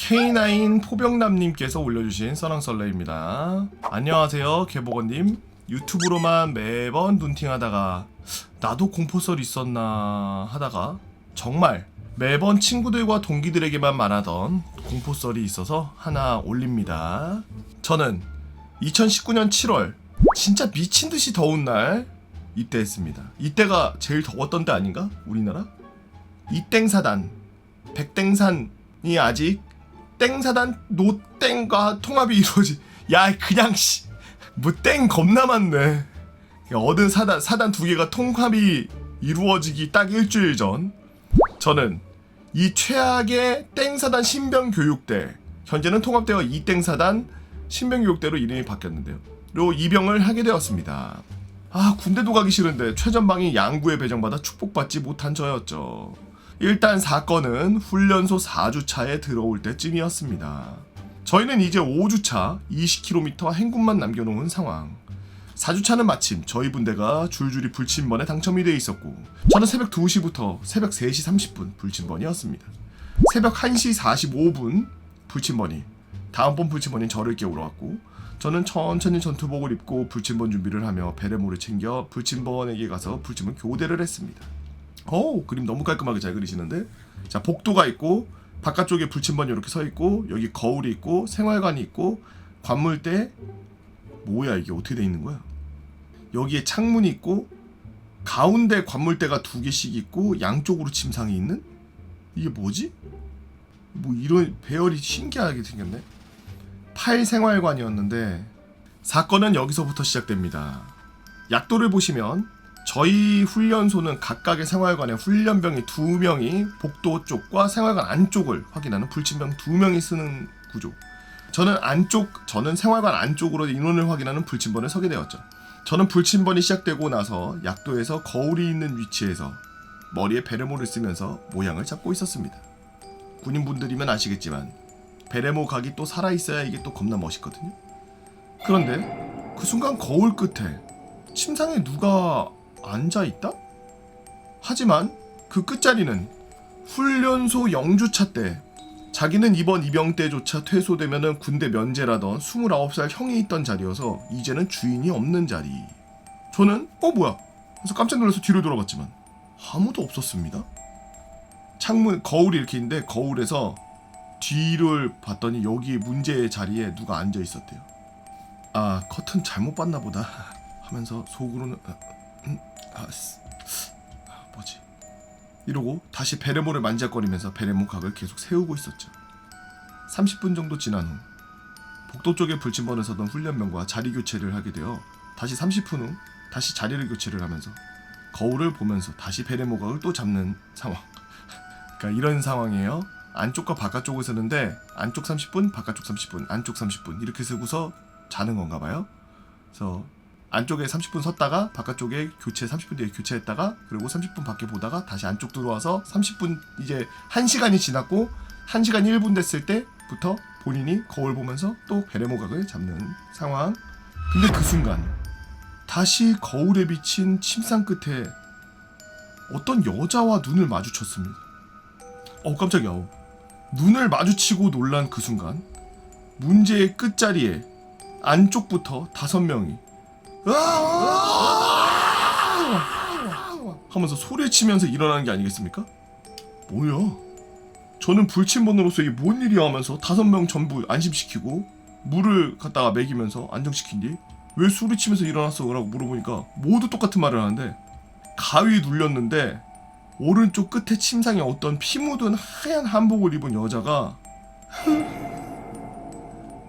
K9 포병남님께서 올려주신 써랑썰레입니다. 안녕하세요 개보건님. 유튜브로만 매번 눈팅하다가 나도 공포썰 있었나 하다가 정말 매번 친구들과 동기들에게만 말하던 공포썰이 있어서 하나 올립니다. 저는 2019년 7월 진짜 미친듯이 더운 날 이때 했습니다. 이때가 제일 더웠던 때 아닌가? 우리나라? 이땡사단 백땡산이 아직 땡사단 노땡과 통합이 이루어지. 야 그냥 뭐 땡 겁나 많네. 얻은 사단 두 개가 통합이 이루어지기 딱 일주일 전 저는 이 최악의 땡사단 신병교육대, 현재는 통합되어 이땡사단 신병교육대로 이름이 바뀌었는데요. 로 입영을 하게 되었습니다. 아 군대도 가기 싫은데 최전방이 양구에 배정받아 축복받지 못한 저였죠. 일단 사건은 훈련소 4주차에 들어올 때쯤이었습니다. 저희는 이제 5주차 20km 행군만 남겨놓은 상황. 4주차는 마침 저희 분대가 줄줄이 불침번에 당첨이 돼 있었고 저는 새벽 2시부터 새벽 3시 30분 불침번이었습니다. 새벽 1시 45분 불침번이 다음번 불침번인 저를 깨우러 왔고 저는 천천히 전투복을 입고 불침번 준비를 하며 베레모를 챙겨 불침번에게 가서 불침번 교대를 했습니다. 그림 너무 깔끔하게 잘 그리시는데, 자 복도가 있고 바깥쪽에 불침번이 이렇게 서 있고 여기 거울이 있고 생활관이 있고 관물대 뭐야 이게 어떻게 돼 있는 거야? 여기에 창문이 있고 가운데 관물대가 2개씩 있고 양쪽으로 침상이 있는? 이게 뭐지? 뭐 이런 배열이 신기하게 생겼네. 8생활관이었는데 사건은 여기서부터 시작됩니다. 약도를 보시면 저희 훈련소는 각각의 생활관에 훈련병이 2명이 복도 쪽과 생활관 안쪽을 확인하는 불침병 2명이 쓰는 구조. 저는 생활관 안쪽으로 인원을 확인하는 불침번에 서게 되었죠. 저는 불침번이 시작되고 나서 약도에서 거울이 있는 위치에서 머리에 베레모를 쓰면서 모양을 잡고 있었습니다. 군인분들이면 아시겠지만 베레모 각이 또 살아있어야 이게 또 겁나 멋있거든요. 그런데 그 순간 거울 끝에 침상에 누가 앉아있다? 하지만 그 끝자리는 훈련소 0주차 때 자기는 이번 입영 때조차 퇴소되면은 군대 면제라던 29살 형이 있던 자리여서 이제는 주인이 없는 자리. 저는 뭐야? 그래서 깜짝 놀라서 뒤로 돌아봤지만 아무도 없었습니다. 창문 거울이 이렇게 있는데 거울에서 뒤를 봤더니 여기 문제의 자리에 누가 앉아 있었대요. 아 커튼 잘못 봤나 보다 하면서 속으로는 뭐지? 이러고 다시 베레모를 만지작거리면서 베레모 각을 계속 세우고 있었죠. 30분 정도 지난 후 복도 쪽에 불침번에 서던 훈련병과 자리 교체를 하게 되어 다시 30분 후 다시 자리를 교체를 하면서 거울을 보면서 다시 베레모 각을 또 잡는 상황. 그러니까 이런 상황이에요. 안쪽과 바깥쪽을 쓰는데 안쪽 30분, 바깥쪽 30분, 안쪽 30분 이렇게 쓰고서 자는 건가 봐요. 그래서 안쪽에 30분 섰다가 바깥쪽에 30분 뒤에 교체했다가 그리고 30분 밖에 보다가 다시 안쪽 들어와서 30분 이제 1시간이 지났고 1시간 1분 됐을 때부터 본인이 거울 보면서 또 베레모각을 잡는 상황. 근데 그 순간 다시 거울에 비친 침상 끝에 어떤 여자와 눈을 마주쳤습니다. 깜짝이야. 눈을 마주치고 놀란 그 순간 문제의 끝자리에 안쪽부터 5명이 하면서 소리를 치면서 일어나는 게 아니겠습니까? 뭐야? 저는 불침번으로서 이게 뭔 일이야 하면서 5명 전부 안심시키고 물을 갖다가 먹이면서 안정시킨 뒤 왜 소리치면서 일어났어? 라고 물어보니까 모두 똑같은 말을 하는데 가위 눌렸는데 오른쪽 끝에 침상에 어떤 피 묻은 하얀 한복을 입은 여자가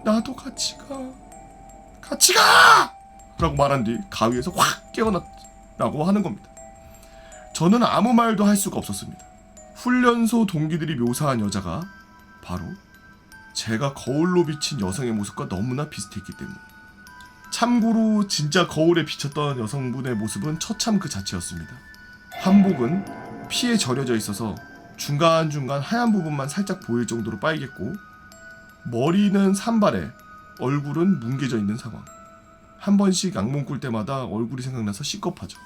나도 같이 가! 라고 말한 뒤 가위에서 확 깨어났라고 하는 겁니다. 저는 아무 말도 할 수가 없었습니다. 훈련소 동기들이 묘사한 여자가 바로 제가 거울로 비친 여성의 모습과 너무나 비슷했기 때문에. 참고로 진짜 거울에 비쳤던 여성분의 모습은 처참 그 자체였습니다. 한복은 피에 절여져 있어서 중간중간 하얀 부분만 살짝 보일 정도로 빨갰고 머리는 산발에 얼굴은 뭉개져 있는 상황. 한 번씩 악몽 꿀 때마다 얼굴이 생각나서 시겁하죠.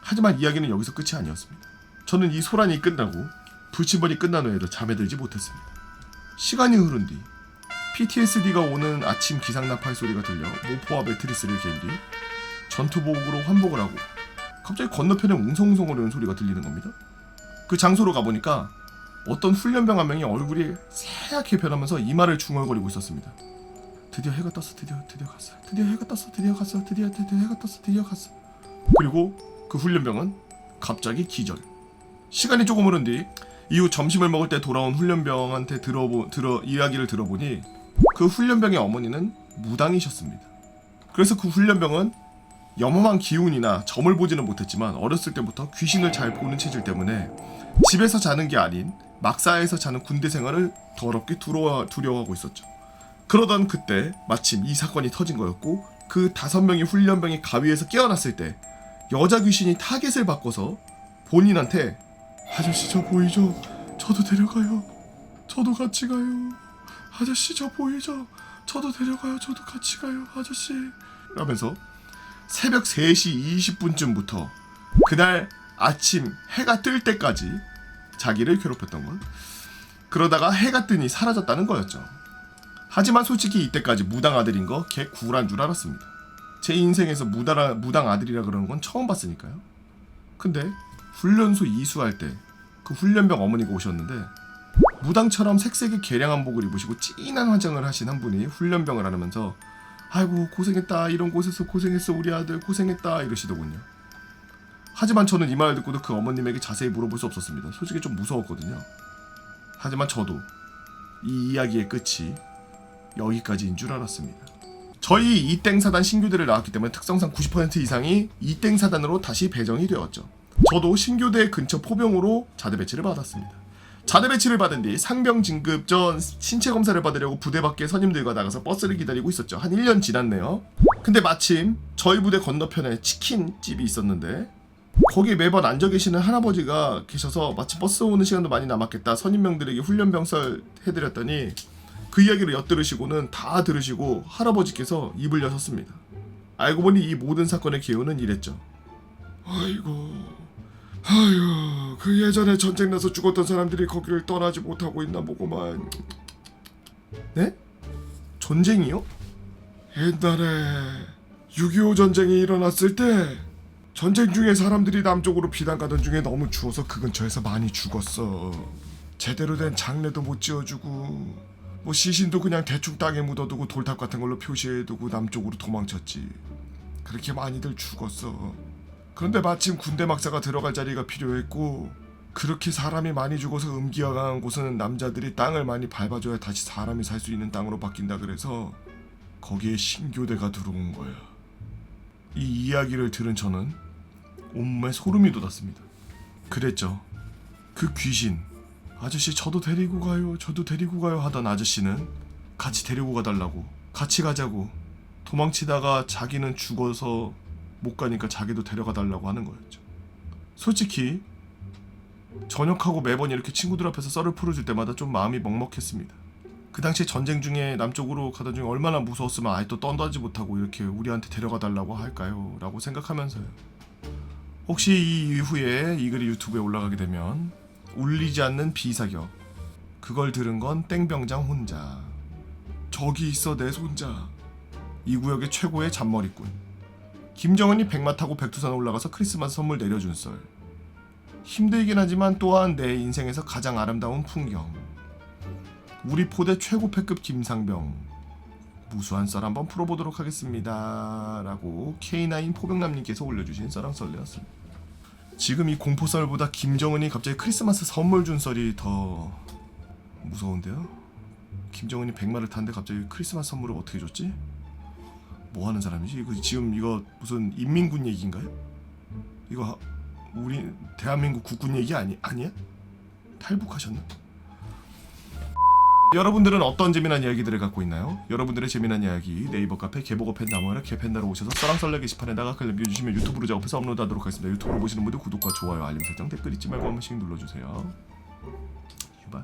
하지만 이야기는 여기서 끝이 아니었습니다. 저는 이 소란이 끝나고 불침번이 끝난 후에도 잠에 들지 못했습니다. 시간이 흐른 뒤 PTSD가 오는 아침 기상나팔 소리가 들려 모포와 매트리스를 갠 뒤 전투복으로 환복을 하고 갑자기 건너편에 웅성웅성거리는 소리가 들리는 겁니다. 그 장소로 가보니까 어떤 훈련병 한 명이 얼굴이 새하얗게 변하면서 이마를 중얼거리고 있었습니다. 드디어 해가 떴어. 드디어 갔어. 드디어 해가 떴어. 드디어 갔어. 드디어 해가 떴어. 드디어 갔어. 그리고 그 훈련병은 갑자기 기절. 시간이 조금 흐른 뒤 이후 점심을 먹을 때 돌아온 훈련병한테 이야기를 들어보니 그 훈련병의 어머니는 무당이셨습니다. 그래서 그 훈련병은 염험한 기운이나 점을 보지는 못했지만 어렸을 때부터 귀신을 잘 보는 체질 때문에 집에서 자는 게 아닌 막사에서 자는 군대 생활을 더럽게 두려워하고 있었죠. 그러던 그때 마침 이 사건이 터진 거였고 그 5명의 훈련병이 가위에서 깨어났을 때 여자 귀신이 타겟을 바꿔서 본인한테 아저씨 저 보이죠? 저도 데려가요. 저도 같이 가요. 아저씨 저 보이죠? 저도 데려가요. 저도 같이 가요. 아저씨 라면서 새벽 3시 20분쯤부터 그날 아침 해가 뜰 때까지 자기를 괴롭혔던 것. 그러다가 해가 뜨니 사라졌다는 거였죠. 하지만 솔직히 이때까지 무당 아들인 거 개 구란 줄 알았습니다. 제 인생에서 무당 아들이라 그러는 건 처음 봤으니까요. 근데 훈련소 이수할 때 그 훈련병 어머니가 오셨는데 무당처럼 색색의 개량한 복을 입으시고 진한 화장을 하신 한 분이 훈련병을 하면서 아이고 고생했다, 이런 곳에서 고생했어, 우리 아들 고생했다 이러시더군요. 하지만 저는 이 말을 듣고도 그 어머님에게 자세히 물어볼 수 없었습니다. 솔직히 좀 무서웠거든요. 하지만 저도 이 이야기의 끝이 여기까지인 줄 알았습니다. 저희 이땡사단 신교대를 나왔기 때문에 특성상 90% 이상이 이땡사단으로 다시 배정이 되었죠. 저도 신교대 근처 포병으로 자대 배치를 받았습니다. 자대 배치를 받은 뒤 상병 진급 전 신체 검사를 받으려고 부대 밖에 선임들과 나가서 버스를 기다리고 있었죠. 한 1년 지났네요. 근데 마침 저희 부대 건너편에 치킨집이 있었는데 거기에 매번 앉아 계시는 할아버지가 계셔서 마침 버스 오는 시간도 많이 남았겠다, 선임병들에게 훈련병설 해드렸더니 그 이야기를 엿들으시고는 다 들으시고 할아버지께서 입을 여셨습니다. 알고 보니 이 모든 사건의 기운은 이랬죠. 아유, 그 예전에 전쟁 나서 죽었던 사람들이 거기를 떠나지 못하고 있나 보구만. 네? 전쟁이요? 옛날에 6.25 전쟁이 일어났을 때 전쟁 중에 사람들이 남쪽으로 피난 가던 중에 너무 추워서 그 근처에서 많이 죽었어. 제대로 된 장례도 못 지어주고 뭐 시신도 그냥 대충 땅에 묻어두고 돌탑 같은 걸로 표시해두고 남쪽으로 도망쳤지. 그렇게 많이들 죽었어. 그런데 마침 군대 막사가 들어갈 자리가 필요했고 그렇게 사람이 많이 죽어서 음기가 강한 곳은 남자들이 땅을 많이 밟아줘야 다시 사람이 살 수 있는 땅으로 바뀐다 그래서 거기에 신교대가 들어온 거야. 이 이야기를 들은 저는 온몸에 소름이 돋았습니다. 그랬죠. 그 귀신, 아저씨 저도 데리고 가요, 저도 데리고 가요 하던 아저씨는 같이 데리고 가달라고, 같이 가자고, 도망치다가 자기는 죽어서 못 가니까 자기도 데려가 달라고 하는 거였죠. 솔직히 전역하고 매번 이렇게 친구들 앞에서 썰을 풀어줄 때마다 좀 마음이 먹먹했습니다. 그 당시에 전쟁 중에 남쪽으로 가던 중에 얼마나 무서웠으면 아예 또 떠나지 못하고 이렇게 우리한테 데려가 달라고 할까요? 라고 생각하면서요. 혹시 이 이후에 이 글이 유튜브에 올라가게 되면 울리지 않는 비사격, 그걸 들은 건 땡병장 혼자, 저기 있어 내 손자, 이 구역의 최고의 잔머리꾼, 김정은이 백마 타고 백두산 올라가서 크리스마스 선물 내려준 썰, 힘들긴 하지만 또한 내 인생에서 가장 아름다운 풍경, 우리 포대 최고 패급 김상병, 무수한 썰 한번 풀어보도록 하겠습니다 라고 K9 포병남님께서 올려주신 썰랑썰레였습니다. 지금 이 공포썰보다 김정은이 갑자기 크리스마스 선물 준 썰이 더 무서운데요? 김정은이 백마를 탔는데 갑자기 크리스마스 선물을 어떻게 줬지? 뭐 하는 사람이지? 이거 지금 이거 무슨 인민군 얘기인가요? 이거 우리 대한민국 국군 얘기 아니야? 탈북하셨나? 여러분들은 어떤 재미난 이야기들을 갖고 있나요? 여러분들의 재미난 이야기 네이버 카페 개보고 팬나무라 개팬다로 오셔서 썰랑썰레 게시판에 나가 남겨주시면 유튜브로 작업해서 업로드하도록 하겠습니다. 유튜브로 보시는 분들 구독과 좋아요, 알림 설정, 댓글 잊지 말고 한 번씩 눌러주세요. 유바.